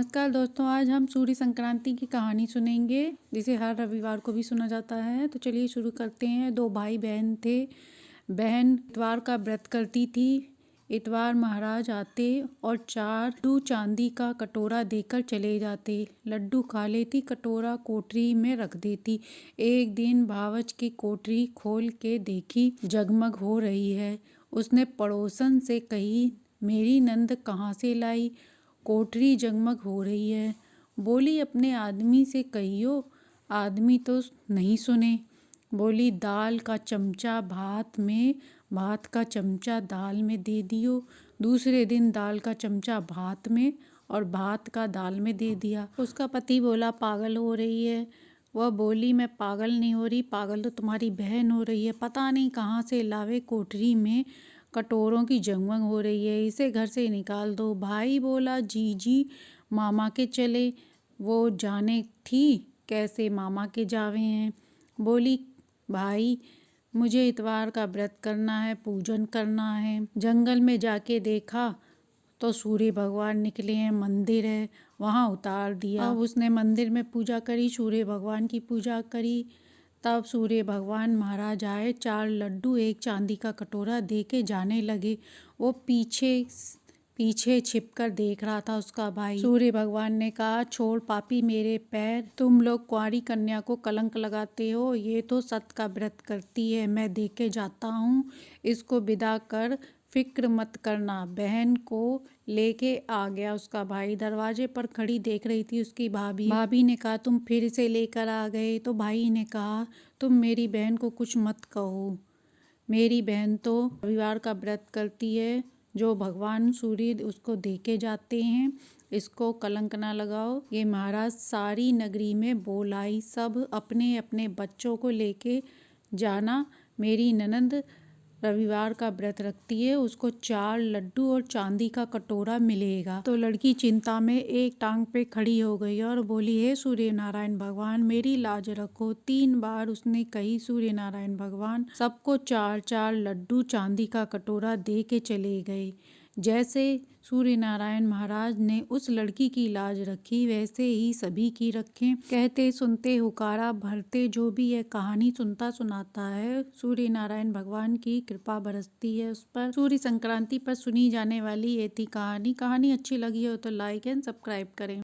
नमस्कार दोस्तों, आज हम सूर्य संक्रांति की कहानी सुनेंगे जिसे हर रविवार को भी सुना जाता है। तो चलिए शुरू करते हैं। दो भाई बहन थे। बहन इतवार का व्रत करती थी। इतवार महाराज आते और 4 लड्डू चांदी का कटोरा देकर चले जाते। लड्डू खा लेती, कटोरा कोठरी में रख देती। एक दिन भावच की कोठरी खोल के देखी, जगमग हो रही है। उसने पड़ोसन से कही, मेरी नंद कहाँ से लाई, कोठरी जगमग हो रही है। बोली, अपने आदमी से कहियो। आदमी तो नहीं सुने। बोली, दाल का चमचा भात में, भात का चमचा दाल में दे दियो। दूसरे दिन दाल का चमचा भात में और भात का दाल में दे दिया। उसका पति बोला, पागल हो रही है। वह बोली, मैं पागल नहीं हो रही, पागल तो तुम्हारी बहन हो रही है। पता नहीं कहाँ से लावे, कोठरी में कटोरों की जगमग हो रही है, इसे घर से निकाल दो। भाई बोला, जी मामा के चले। वो जाने थी कैसे मामा के जावे हैं। बोली, भाई मुझे इतवार का व्रत करना है, पूजन करना है। जंगल में जाके देखा तो सूर्य भगवान निकले हैं, मंदिर है, वहाँ उतार दिया। अब उसने मंदिर में पूजा करी, सूर्य भगवान की पूजा करी। तब सूर्य भगवान महाराज आए, 4 लड्डू एक चांदी का कटोरा दे के जाने लगे। वो पीछे छिपकर देख रहा था उसका भाई। सूर्य भगवान ने कहा, छोड़ पापी मेरे पैर, तुम लोग कुंवारी कन्या को कलंक लगाते हो। ये तो सत का व्रत करती है, मैं देख के जाता हूँ, इसको विदा कर, फिक्र मत करना। बहन को लेके आ गया उसका भाई। दरवाजे पर खड़ी देख रही थी उसकी भाभी। भाभी ने कहा, तुम फिर से लेकर आ गए। तो भाई ने कहा, तुम मेरी बहन को कुछ मत कहो, मेरी बहन तो रविवार का व्रत करती है, जो भगवान सूर्य उसको देके जाते हैं, इसको कलंक ना लगाओ। ये महाराज सारी नगरी में बोलाई, सब अपने अपने बच्चों को लेके जाना। मेरी ननंद रविवार का व्रत रखती है, उसको 4 लड्डू और चांदी का कटोरा मिलेगा। तो लड़की चिंता में एक टांग पे खड़ी हो गई और बोली, हे सूर्य नारायण भगवान, मेरी लाज रखो। 3 बार उसने कही, सूर्य नारायण भगवान सबको 4 लड्डू चांदी का कटोरा दे के चले गए। जैसे सूर्य नारायण महाराज ने उस लड़की की लाज रखी, वैसे ही सभी की रखें। कहते सुनते हुकारा भरते, जो भी यह कहानी सुनता सुनाता है, सूर्य नारायण भगवान की कृपा बरसती है उस पर। सूर्य संक्रांति पर सुनी जाने वाली ये थी कहानी। कहानी अच्छी लगी हो तो लाइक एंड सब्सक्राइब करें।